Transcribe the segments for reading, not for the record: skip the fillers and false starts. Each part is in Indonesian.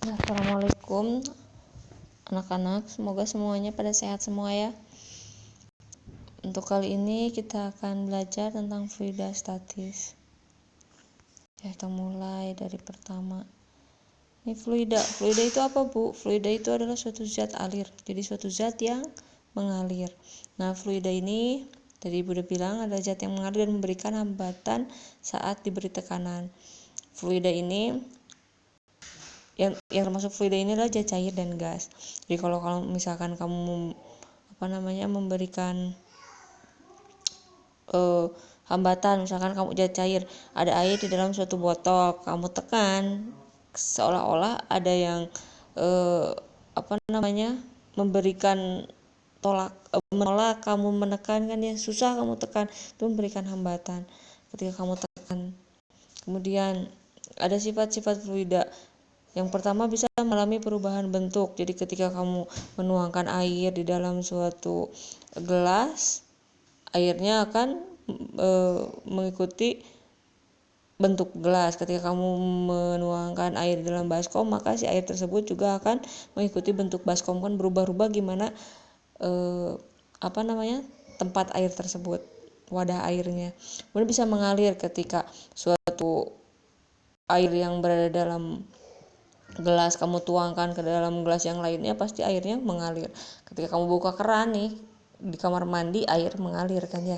Assalamualaikum anak-anak, semoga semuanya pada sehat semua ya. Untuk kali ini kita akan belajar tentang fluida statis. Ya, kita mulai dari pertama. Ini fluida itu apa, Bu? Fluida itu adalah suatu zat alir, jadi suatu zat yang mengalir. Nah, fluida ini tadi Ibu udah bilang adalah zat yang mengalir dan memberikan hambatan saat diberi tekanan. Fluida ini yang termasuk fluida ini adalah zat cair dan gas. Jadi kalau misalkan kamu memberikan hambatan, misalkan kamu zat cair, ada air di dalam suatu botol, kamu tekan, seolah-olah ada yang memberikan menolak, kamu menekan kan ya, susah kamu tekan, itu memberikan hambatan ketika kamu tekan. Kemudian ada sifat-sifat fluida. Yang pertama, bisa mengalami perubahan bentuk. Jadi ketika kamu menuangkan air di dalam suatu gelas, airnya akan mengikuti bentuk gelas. Ketika kamu menuangkan air di dalam baskom, maka si air tersebut juga akan mengikuti bentuk baskom, kan berubah-ubah gimana tempat air tersebut, wadah airnya. Kemudian bisa mengalir ketika suatu air yang berada dalam gelas kamu tuangkan ke dalam gelas yang lainnya, pasti airnya mengalir. Ketika kamu buka keran nih di kamar mandi, air mengalir kan ya.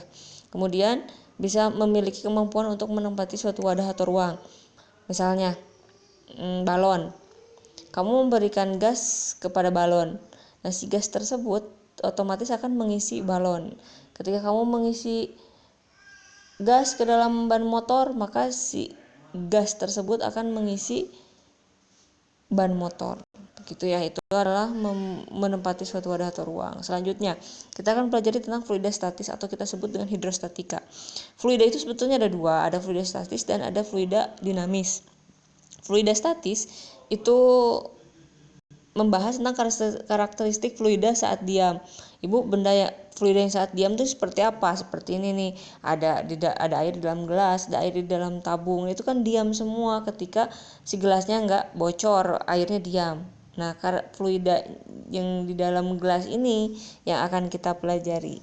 Kemudian bisa memiliki kemampuan untuk menempati suatu wadah atau ruang. Misalnya balon, kamu memberikan gas kepada balon, nah si gas tersebut otomatis akan mengisi balon. Ketika kamu mengisi gas ke dalam ban motor, maka si gas tersebut akan mengisi ban motor. Begitu ya, itu adalah menempati suatu wadah atau ruang. Selanjutnya, kita akan pelajari tentang fluida statis atau kita sebut dengan hidrostatika. Fluida itu sebetulnya ada dua, ada fluida statis dan ada fluida dinamis. Fluida statis itu membahas tentang karakteristik fluida saat diam. Ibu, fluida yang saat diam itu seperti apa? Seperti ini nih, ada air di dalam gelas, ada air di dalam tabung. Itu kan diam semua ketika si gelasnya nggak bocor, airnya diam. Nah, fluida yang di dalam gelas ini yang akan kita pelajari.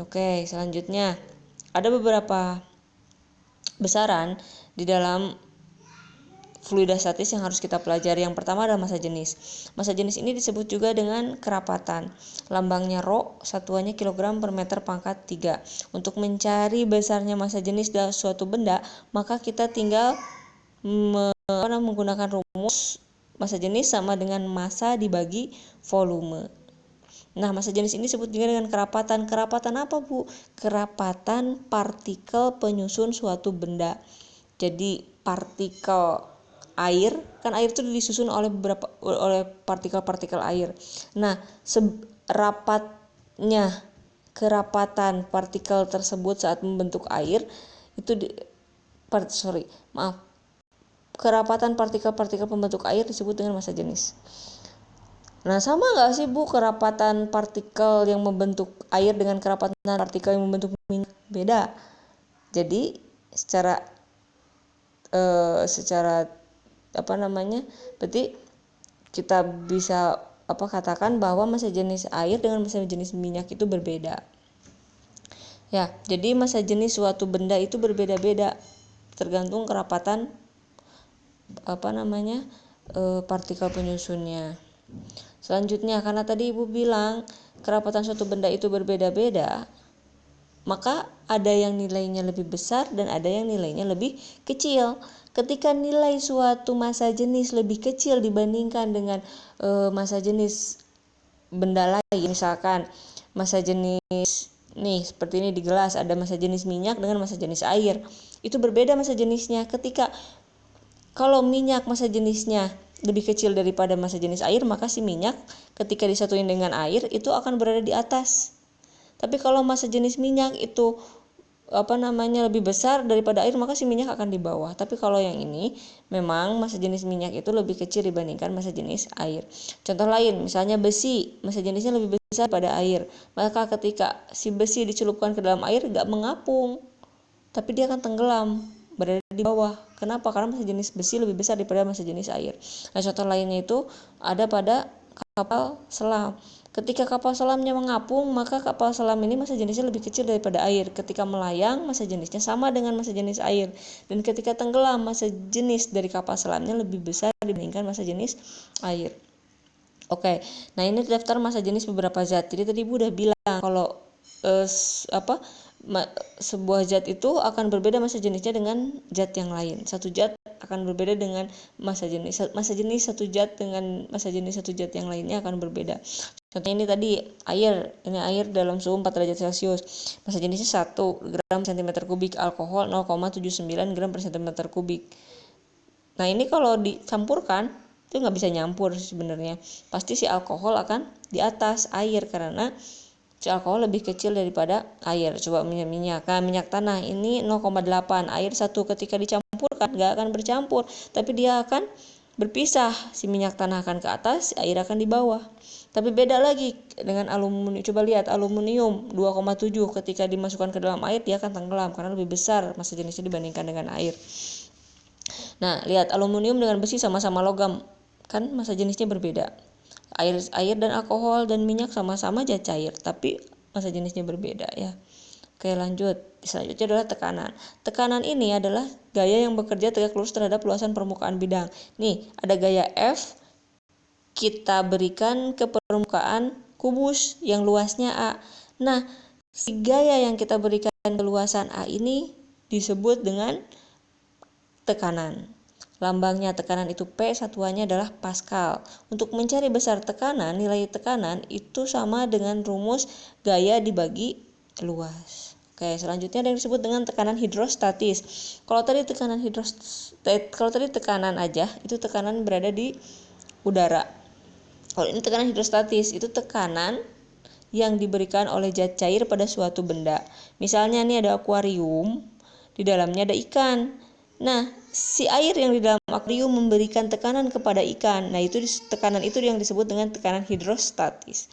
Oke, selanjutnya ada beberapa besaran di dalam fluida statis yang harus kita pelajari. Yang pertama adalah massa jenis. Massa jenis ini disebut juga dengan kerapatan. Lambangnya Rho, satuannya kilogram per meter pangkat 3. Untuk mencari besarnya massa jenis dalam suatu benda, maka kita tinggal menggunakan rumus massa jenis sama dengan massa dibagi volume. Nah, massa jenis ini disebut juga dengan kerapatan. Kerapatan apa, Bu? Kerapatan partikel penyusun suatu benda. Jadi partikel air, kan air itu disusun oleh partikel-partikel air. Nah, rapatnya kerapatan partikel tersebut saat membentuk air itu kerapatan partikel-partikel pembentuk air disebut dengan massa jenis. Nah, sama nggak sih, Bu, kerapatan partikel yang membentuk air dengan kerapatan partikel yang membentuk minyak? Beda. Jadi secara berarti kita bisa katakan bahwa massa jenis air dengan massa jenis minyak itu berbeda. Ya, jadi massa jenis suatu benda itu berbeda-beda tergantung kerapatan partikel penyusunnya. Selanjutnya, karena tadi Ibu bilang kerapatan suatu benda itu berbeda-beda, maka ada yang nilainya lebih besar dan ada yang nilainya lebih kecil. Ketika nilai suatu massa jenis lebih kecil dibandingkan dengan massa jenis benda lain, misalkan massa jenis nih seperti ini di gelas, ada massa jenis minyak dengan massa jenis air, itu berbeda massa jenisnya. Kalau minyak massa jenisnya lebih kecil daripada massa jenis air, maka si minyak ketika disatuin dengan air itu akan berada di atas. Tapi kalau massa jenis minyak itu lebih besar daripada air, maka si minyak akan di bawah. Tapi kalau yang ini memang massa jenis minyak itu lebih kecil dibandingkan massa jenis air. Contoh lain, misalnya besi, massa jenisnya lebih besar daripada air, maka ketika si besi dicelupkan ke dalam air gak mengapung, tapi dia akan tenggelam, berada di bawah. Kenapa? Karena massa jenis besi lebih besar daripada massa jenis air. Nah, contoh lainnya itu ada pada kapal selam. Ketika kapal selamnya mengapung, maka kapal selam ini massa jenisnya lebih kecil daripada air. Ketika melayang, massa jenisnya sama dengan massa jenis air. Dan ketika tenggelam, massa jenis dari kapal selamnya lebih besar dibandingkan massa jenis air. Oke, nah ini daftar massa jenis beberapa zat. Jadi tadi Ibu udah bilang kalau sebuah zat itu akan berbeda massa jenisnya dengan zat yang lain. Satu zat akan berbeda dengan massa jenis satu zat dengan massa jenis satu zat yang lainnya akan berbeda. Contohnya ini tadi air, ini air dalam suhu 4 derajat Celcius, massa jenisnya 1 gram cm kubik, alkohol 0,79 gram per cm kubik. Nah ini kalau dicampurkan itu nggak bisa nyampur sebenarnya, pasti si alkohol akan di atas air karena si alkohol lebih kecil daripada air. Coba minyak, nah minyak tanah ini 0,8, air 1, ketika dicampurkan nggak akan bercampur, tapi dia akan berpisah, si minyak tanah akan ke atas, air akan di bawah. Tapi beda lagi dengan aluminium. Coba lihat aluminium 2,7, ketika dimasukkan ke dalam air dia akan tenggelam karena lebih besar massa jenisnya dibandingkan dengan air. Nah, lihat aluminium dengan besi sama-sama logam, kan massa jenisnya berbeda. Air dan alkohol dan minyak sama-sama zat cair, tapi massa jenisnya berbeda ya. Oke, lanjut. Selanjutnya adalah tekanan. Tekanan ini adalah gaya yang bekerja tegak lurus terhadap luasan permukaan bidang. Nih, ada gaya F, kita berikan ke permukaan kubus yang luasnya A. Nah, si gaya yang kita berikan ke luasan A ini disebut dengan tekanan. Lambangnya tekanan itu P, satuannya adalah Pascal. Untuk mencari besar tekanan, nilai tekanan itu sama dengan rumus gaya dibagi luas. Oke, selanjutnya ada yang disebut dengan tekanan hidrostatis. Kalau tadi tekanan aja, itu tekanan berada di udara. Kalau ini tekanan hidrostatis, itu tekanan yang diberikan oleh zat cair pada suatu benda. Misalnya nih ada akuarium, di dalamnya ada ikan. Nah, si air yang di dalam akuarium memberikan tekanan kepada ikan. Nah, tekanan itu yang disebut dengan tekanan hidrostatis.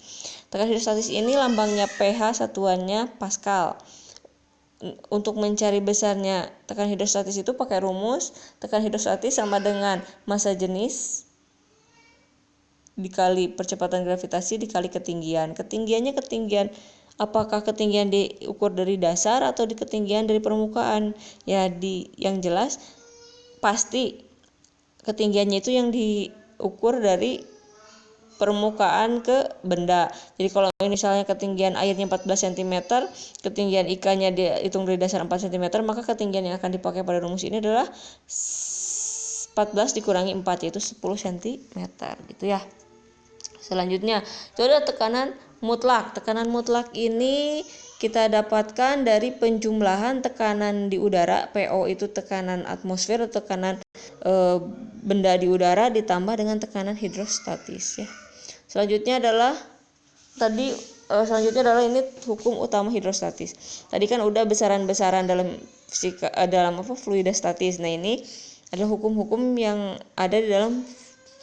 Tekanan hidrostatis ini lambangnya pH, satuannya Pascal. Untuk mencari besarnya tekanan hidrostatis itu pakai rumus tekanan hidrostatis sama dengan massa jenis dikali percepatan gravitasi dikali ketinggian. Ketinggiannya apakah ketinggian diukur dari dasar atau di ketinggian dari permukaan? Ya, yang jelas pasti ketinggiannya itu yang diukur dari permukaan ke benda. Jadi kalau misalnya ketinggian airnya 14 cm, ketinggian ikannya dihitung dari dasar 4 cm, maka ketinggian yang akan dipakai pada rumus ini adalah 14 dikurangi 4, yaitu 10 cm gitu ya. Selanjutnya, itu ada tekanan mutlak. Tekanan mutlak ini kita dapatkan dari penjumlahan tekanan di udara. PO itu tekanan atmosfer atau tekanan benda di udara ditambah dengan tekanan hidrostatis ya. Selanjutnya adalah ini hukum utama hidrostatis. Tadi kan udah besaran-besaran dalam fisika, fluida statis. Nah, ini adalah hukum-hukum yang ada di dalam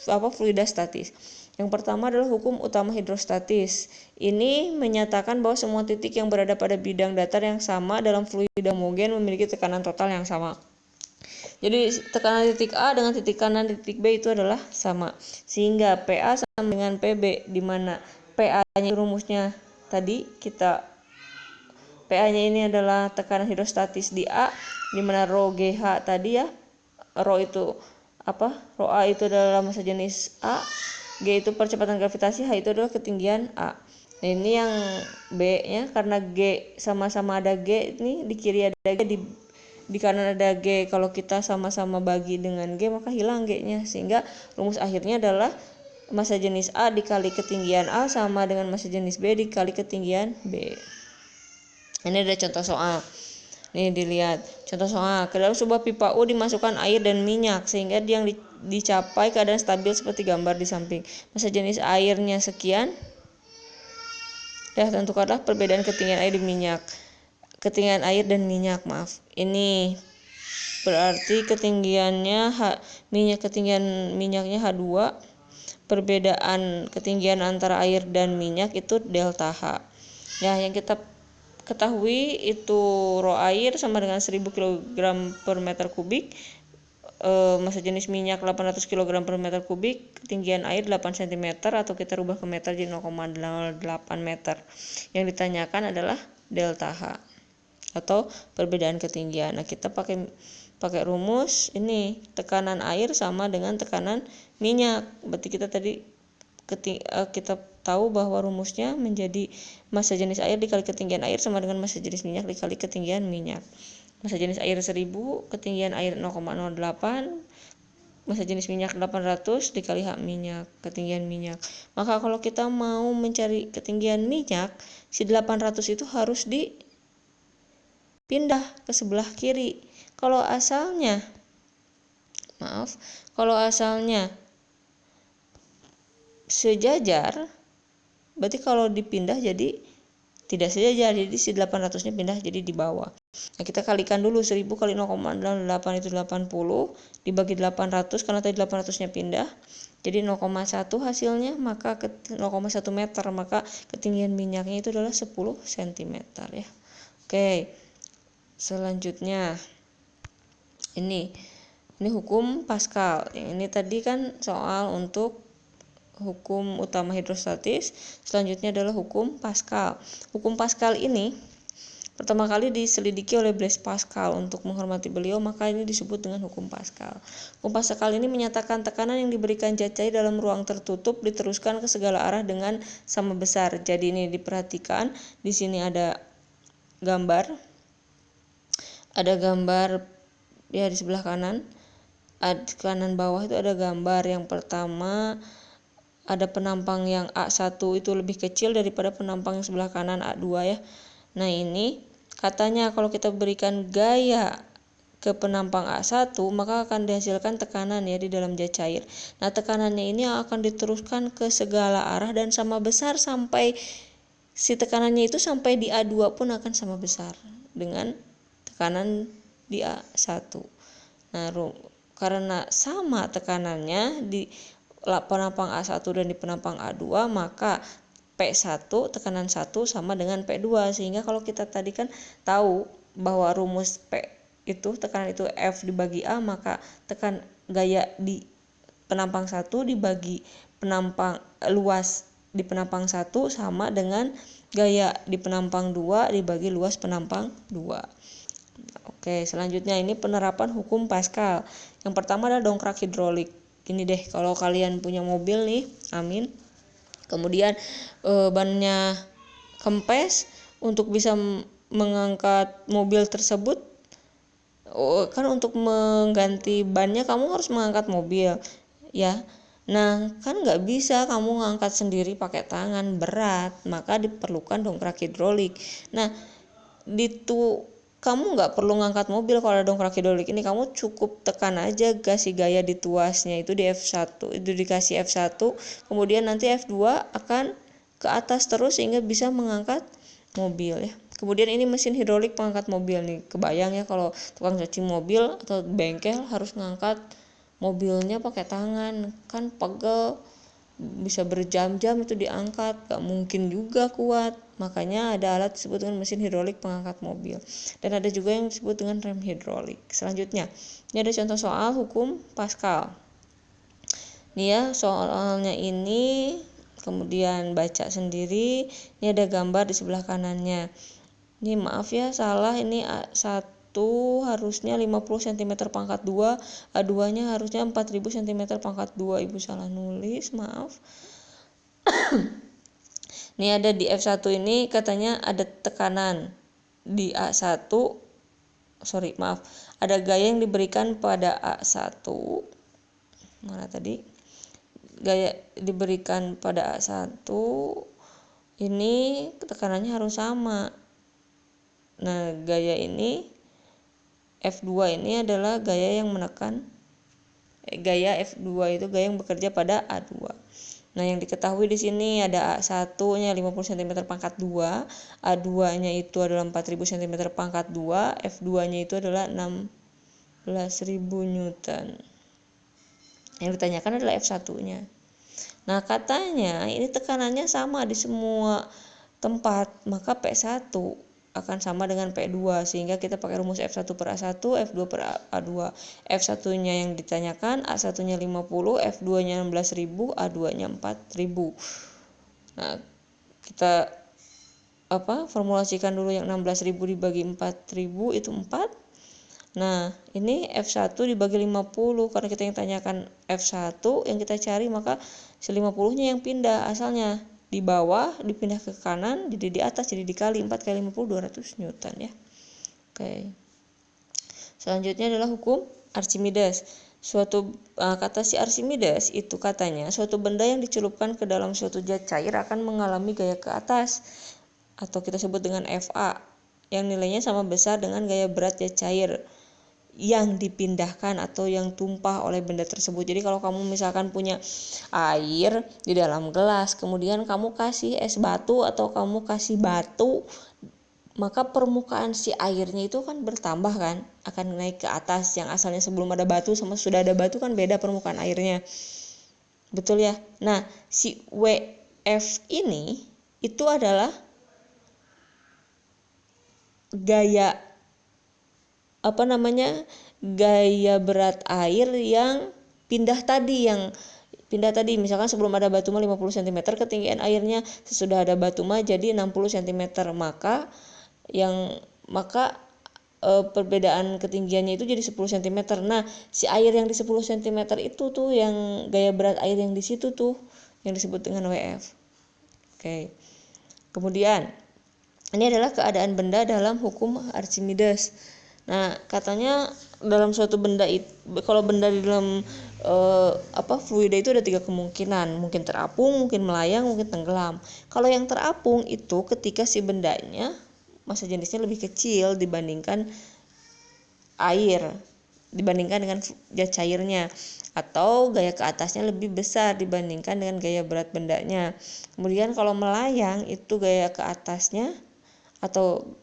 fluida statis. Yang pertama adalah hukum utama hidrostatis. Ini menyatakan bahwa semua titik yang berada pada bidang datar yang sama dalam fluida homogen memiliki tekanan total yang sama. Jadi tekanan titik A dengan titik kanan titik B itu adalah sama. Sehingga PA sama dengan PB, di mana PA-nya rumusnya tadi PA-nya ini adalah tekanan hidrostatis di A, di mana rho GH tadi ya. Rho A itu adalah massa jenis A, G itu percepatan gravitasi, H itu adalah ketinggian A. Nah, ini yang B-nya karena G sama-sama ada G, ini di kiri ada G, di kanan ada G. Kalau kita sama-sama bagi dengan G, maka hilang G-nya. Sehingga rumus akhirnya adalah massa jenis A dikali ketinggian A sama dengan massa jenis B dikali ketinggian B. Ini ada contoh soal. Nih dilihat contoh soal. Ke dalam sebuah pipa U dimasukkan air dan minyak sehingga yang dicapai keadaan stabil seperti gambar di samping. Massa jenis airnya sekian. Tentukanlah perbedaan ketinggian air dan minyak. Ini berarti ketinggian minyaknya H2. Perbedaan ketinggian antara air dan minyak itu delta H. Ya, yang kita ketahui itu ro air sama dengan 1000 kg per meter kubik, massa jenis minyak 800 kg per meter kubik, ketinggian air 8 cm atau kita rubah ke meter jadi 0,08 meter. Yang ditanyakan adalah delta H atau perbedaan ketinggian. Nah, kita pakai rumus ini, tekanan air sama dengan tekanan minyak. Berarti kita tadi kita tahu bahwa rumusnya menjadi massa jenis air dikali ketinggian air sama dengan massa jenis minyak dikali ketinggian minyak. Massa jenis air 1000, ketinggian air 0,08, massa jenis minyak 800 dikali H minyak, ketinggian minyak. Maka kalau kita mau mencari ketinggian minyak, si 800 itu harus dipindah ke sebelah kiri. Kalau asalnya sejajar, berarti kalau dipindah jadi tidak sejajar, jadi si 800 nya pindah jadi di bawah. Nah, kita kalikan dulu 1000 kali 0,08 itu 80 dibagi 800 karena tadi 800 nya pindah jadi 0,1 hasilnya, maka 0,1 meter, maka ketinggian minyaknya itu adalah 10 cm ya. Oke, selanjutnya ini hukum Pascal. Yang ini tadi kan soal untuk hukum utama hidrostatis. Selanjutnya adalah hukum Pascal. Hukum Pascal ini pertama kali diselidiki oleh Blaise Pascal. Untuk menghormati beliau, maka ini disebut dengan hukum Pascal. Hukum Pascal ini menyatakan tekanan yang diberikan zat cair dalam ruang tertutup diteruskan ke segala arah dengan sama besar. Jadi ini diperhatikan, di sini ada gambar ya di sebelah kanan bawah itu ada gambar. Yang pertama ada penampang yang A1 itu lebih kecil daripada penampang yang sebelah kanan A2 ya. Nah, ini katanya kalau kita berikan gaya ke penampang A1 maka akan dihasilkan tekanan ya di dalam zat cair. Nah, tekanannya ini akan diteruskan ke segala arah dan sama besar sampai si tekanannya itu sampai di A2 pun akan sama besar dengan tekanan di A1. Nah, karena sama tekanannya di penampang A1 dan di penampang A2, maka P1 tekanan 1 sama dengan P2, sehingga kalau kita tadi kan tahu bahwa rumus P itu tekanan itu F dibagi A, maka gaya di penampang 1 dibagi penampang luas di penampang 1 sama dengan gaya di penampang 2 dibagi luas penampang 2. Oke, selanjutnya ini penerapan hukum Pascal. Yang pertama adalah dongkrak hidrolik. Ini deh, kalau kalian punya mobil nih, amin, kemudian bannya kempes, untuk bisa mengangkat mobil tersebut, kan untuk mengganti bannya kamu harus mengangkat mobil ya. Nah, kan nggak bisa kamu ngangkat sendiri pakai tangan, berat, maka diperlukan dongkrak hidrolik. Nah, kamu nggak perlu ngangkat mobil kalau ada dongkrak hidrolik ini, kamu cukup tekan aja kasih gaya di tuasnya itu di F1, itu dikasih F1, kemudian nanti F2 akan ke atas terus sehingga bisa mengangkat mobil ya. Kemudian ini mesin hidrolik pengangkat mobil nih, kebayang ya kalau tukang cuci mobil atau bengkel harus ngangkat mobilnya pakai tangan, kan pegel, bisa berjam-jam itu diangkat, gak mungkin juga kuat. Makanya ada alat disebut dengan mesin hidrolik pengangkat mobil, dan ada juga yang disebut dengan rem hidrolik. Selanjutnya, ini ada contoh soal hukum Pascal. Ini ya soalnya ini, kemudian baca sendiri. Ini ada gambar di sebelah kanannya. Ini maaf ya salah, ini A1 harusnya 50 cm pangkat 2, A2 nya harusnya 4000 cm pangkat 2, ibu salah nulis, maaf. Ini ada di F1 ini katanya ada tekanan di A1, ada gaya yang diberikan pada A1, mana tadi, gaya diberikan pada A1 ini tekanannya harus sama. Nah, gaya ini F2 ini adalah gaya yang menekan, gaya F2 itu gaya yang bekerja pada A2. Nah, yang diketahui di sini ada A1-nya 50 cm pangkat 2, A2-nya itu adalah 4000 cm pangkat 2, F2-nya itu adalah 16.000 Newton. Yang ditanyakan adalah F1-nya. Nah, katanya ini tekanannya sama di semua tempat, maka P1 akan sama dengan P2, sehingga kita pakai rumus F1 per A1, F2 per A2. F1-nya yang ditanyakan, A1-nya 50, F2-nya 16.000, A2-nya 4.000. Nah, kita formulasikan dulu yang 16.000 dibagi 4.000 itu 4. Nah, ini F1 dibagi 50, karena kita yang tanyakan F1 yang kita cari, maka 50-nya yang pindah, asalnya di bawah dipindah ke kanan, jadi di atas, jadi dikali 4 kali 50 200 Newton ya. Oke. Selanjutnya adalah hukum Archimedes. Kata si Archimedes itu katanya suatu benda yang dicelupkan ke dalam suatu zat cair akan mengalami gaya ke atas, atau kita sebut dengan FA, yang nilainya sama besar dengan gaya berat zat cair yang dipindahkan atau yang tumpah oleh benda tersebut. Jadi kalau kamu misalkan punya air di dalam gelas, kemudian kamu kasih es batu atau kamu kasih batu, maka permukaan si airnya itu kan bertambah kan, akan naik ke atas. Yang asalnya sebelum ada batu sama sudah ada batu kan beda permukaan airnya, betul ya. Nah, si WF ini itu adalah gaya gaya berat air yang pindah tadi, misalkan sebelum ada batu mah 50 cm, ketinggian airnya sesudah ada batu mah jadi 60 cm, maka perbedaan ketinggiannya itu jadi 10 cm. Nah, si air yang di 10 cm itu tuh yang gaya berat air yang di situ tuh yang disebut dengan WF. Oke. Kemudian ini adalah keadaan benda dalam hukum Archimedes. Nah, katanya dalam suatu benda itu, kalau benda di dalam fluida itu ada 3 kemungkinan, mungkin terapung, mungkin melayang, mungkin tenggelam. Kalau yang terapung itu ketika si bendanya massa jenisnya lebih kecil dibandingkan air, dibandingkan dengan zat cairnya, atau gaya ke atasnya lebih besar dibandingkan dengan gaya berat bendanya. Kemudian kalau melayang itu gaya ke atasnya atau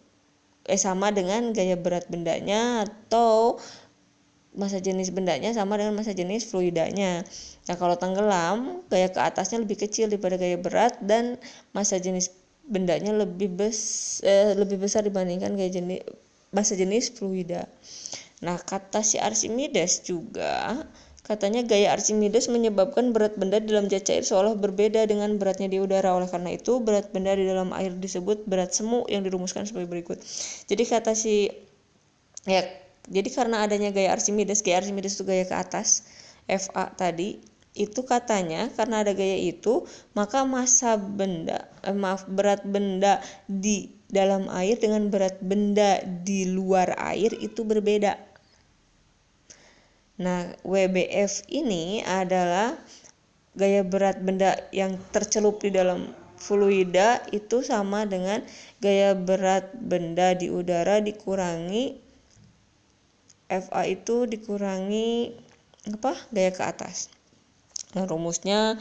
sama dengan gaya berat bendanya, atau massa jenis bendanya sama dengan massa jenis fluidanya. Nah, kalau tenggelam gaya ke atasnya lebih kecil daripada gaya berat dan massa jenis bendanya lebih besar dibandingkan massa jenis fluida. Nah, kata si Archimedes juga katanya gaya Archimedes menyebabkan berat benda dalam zat cair seolah berbeda dengan beratnya di udara. Oleh karena itu, berat benda di dalam air disebut berat semu yang dirumuskan sebagai berikut. Jadi jadi karena adanya gaya Archimedes itu gaya ke atas, FA tadi, itu katanya karena ada gaya itu, maka berat benda di dalam air dengan berat benda di luar air itu berbeda. Nah, WBF ini adalah gaya berat benda yang tercelup di dalam fluida itu sama dengan gaya berat benda di udara dikurangi FA itu dikurangi gaya ke atas. Nah, rumusnya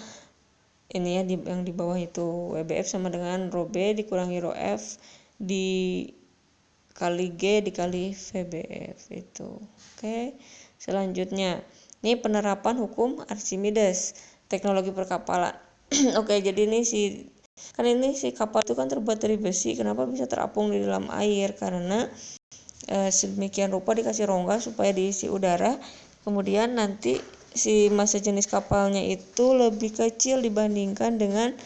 ini ya, yang di bawah itu WBF sama dengan rho B dikurangi rho F dikali G dikali VBF itu. Oke. Selanjutnya, ini penerapan hukum Archimedes, teknologi perkapalan. Oke, jadi ini si kapal itu kan terbuat dari besi. Kenapa bisa terapung di dalam air? Karena sedemikian rupa dikasih rongga supaya diisi udara. Kemudian nanti si massa jenis kapalnya itu lebih kecil dibandingkan dengan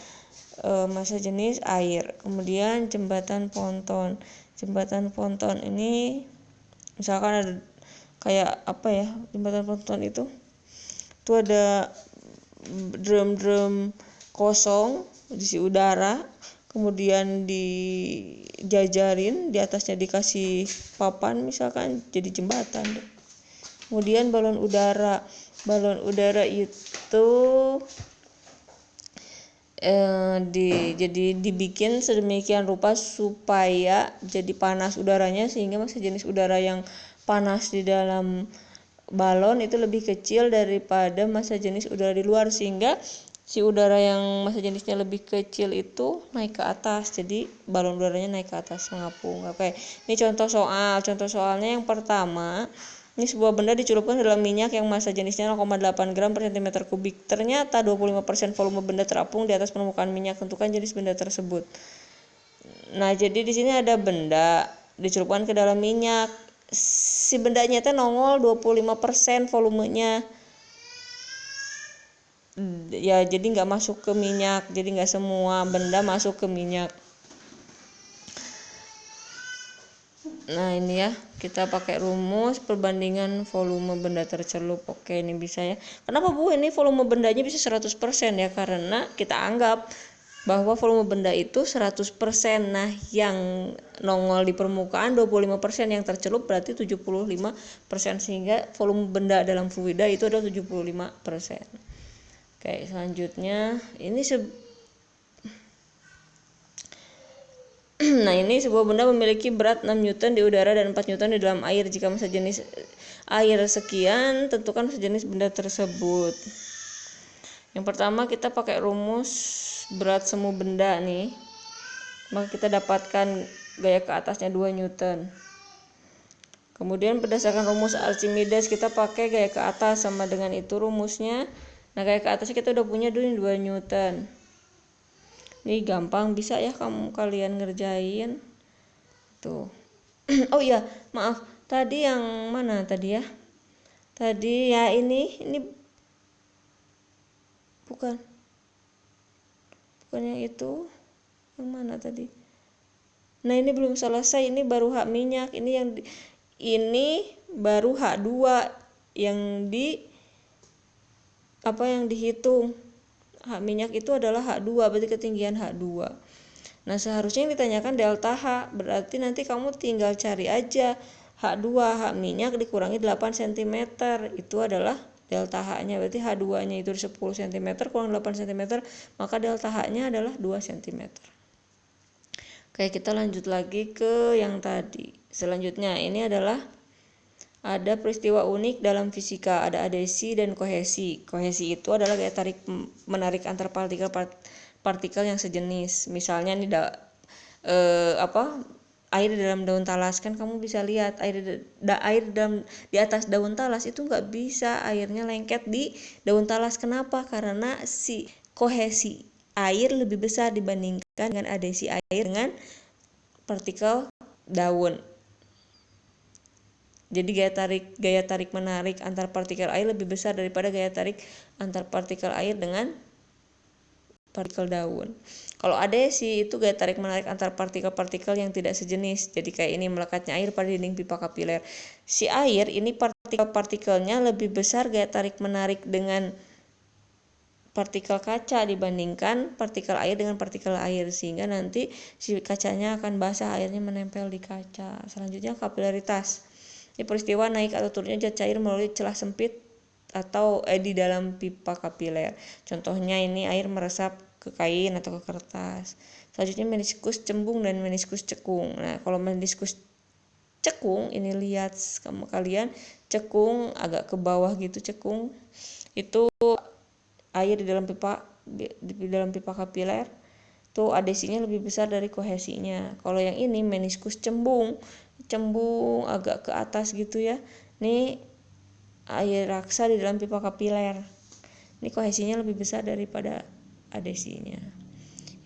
massa jenis air. Kemudian jembatan ponton ini misalkan ada kayak jembatan ponton itu ada drum kosong diisi udara, kemudian dijajarin, di atasnya dikasih papan misalkan jadi jembatan. Kemudian balon udara itu jadi dibikin sedemikian rupa supaya jadi panas udaranya, sehingga massa jenis udara yang panas di dalam balon itu lebih kecil daripada massa jenis udara di luar, sehingga si udara yang massa jenisnya lebih kecil itu naik ke atas, jadi balon udaranya naik ke atas mengapung. Oke, ini contoh soalnya yang pertama, ini sebuah benda dicelupkan dalam minyak yang massa jenisnya 0,8 gram per cm kubik. Ternyata 25% volume benda terapung di atas permukaan minyak. Tentukan jenis benda tersebut. Nah, jadi di sini ada benda dicelupkan ke dalam minyak. Si bendanya itu nongol 25% volumenya. Ya, jadi nggak masuk ke minyak. Jadi nggak semua benda masuk ke minyak. Nah, ini ya, kita pakai rumus perbandingan volume benda tercelup. Oke, ini bisa ya. Kenapa Bu ini volume bendanya bisa 100% ya? Karena kita anggap bahwa volume benda itu 100%. Nah, yang nongol di permukaan 25%, yang tercelup berarti 75%, sehingga volume benda dalam fluida itu adalah 75%. Oke, selanjutnya ini nah, ini sebuah benda memiliki berat 6 Newton di udara dan 4 Newton di dalam air. Jika massa jenis air sekian, tentukan massa jenis benda tersebut. Yang pertama kita pakai rumus berat semu benda nih. Maka kita dapatkan gaya ke atasnya 2 Newton. Kemudian berdasarkan rumus Archimedes kita pakai gaya ke atas sama dengan itu rumusnya. Nah, gaya ke atasnya kita udah punya dulu 2 Newton. Ini gampang, bisa ya kalian ngerjain. Tuh. Oh iya, maaf. Tadi yang mana tadi ya? Tadi ya ini bukan. Bukan yang itu. Yang mana tadi? Nah, ini belum selesai, ini baru hak minyak. Ini baru hak 2 yang dihitung. Hak minyak itu adalah hak 2, berarti ketinggian hak 2. Nah, seharusnya yang ditanyakan delta H, berarti nanti kamu tinggal cari aja hak 2, hak minyak dikurangi 8 cm, itu adalah delta H-nya. Berarti H2-nya itu 10 cm kurang 8 cm, maka delta H-nya adalah 2 cm. Oke, kita lanjut lagi ke yang tadi. Selanjutnya, ini adalah ada peristiwa unik dalam fisika, ada adesi dan kohesi. Kohesi itu adalah gaya tarik menarik antar partikel yang sejenis. Misalnya nih air di dalam daun talas, kan kamu bisa lihat air di atas daun talas itu nggak bisa airnya lengket di daun talas. Kenapa? Karena si kohesi air lebih besar dibandingkan dengan adesi air dengan partikel daun. Jadi gaya tarik menarik antar partikel air lebih besar daripada gaya tarik antar partikel air dengan partikel daun. Kalau adesi itu gaya tarik menarik antar partikel-partikel yang tidak sejenis. Jadi kayak ini melekatnya air pada dinding pipa kapiler. Si air ini partikel-partikelnya lebih besar gaya tarik menarik dengan partikel kaca dibandingkan partikel air dengan partikel air, sehingga nanti si kacanya akan basah, airnya menempel di kaca. Selanjutnya kapilaritas. Ini peristiwa naik atau turunnya zat cair melalui celah sempit atau di dalam pipa kapiler. Contohnya ini air meresap ke kain atau ke kertas. Selanjutnya meniskus cembung dan meniskus cekung. Nah, kalau meniskus cekung ini lihat kalian, cekung agak ke bawah gitu, cekung itu air di dalam pipa kapiler tuh adesinya lebih besar dari kohesinya. Kalau yang ini meniskus cembung agak ke atas gitu ya. Ini air raksa di dalam pipa kapiler. Ini kohesinya lebih besar daripada adesinya.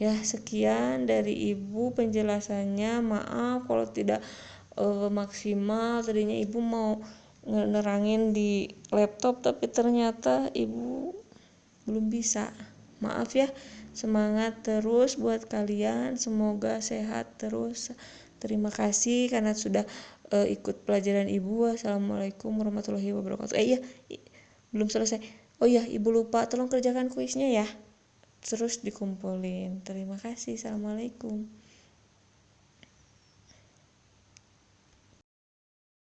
Ya, sekian dari Ibu penjelasannya. Maaf kalau tidak maksimal. Tadinya Ibu mau nerangin di laptop tapi ternyata Ibu belum bisa. Maaf ya. Semangat terus buat kalian. Semoga sehat terus. Terima kasih karena sudah ikut pelajaran Ibu. Assalamualaikum warahmatullahi wabarakatuh. Iya, belum selesai. Oh iya, Ibu lupa, tolong kerjakan kuisnya ya. Terus dikumpulin. Terima kasih. Assalamualaikum.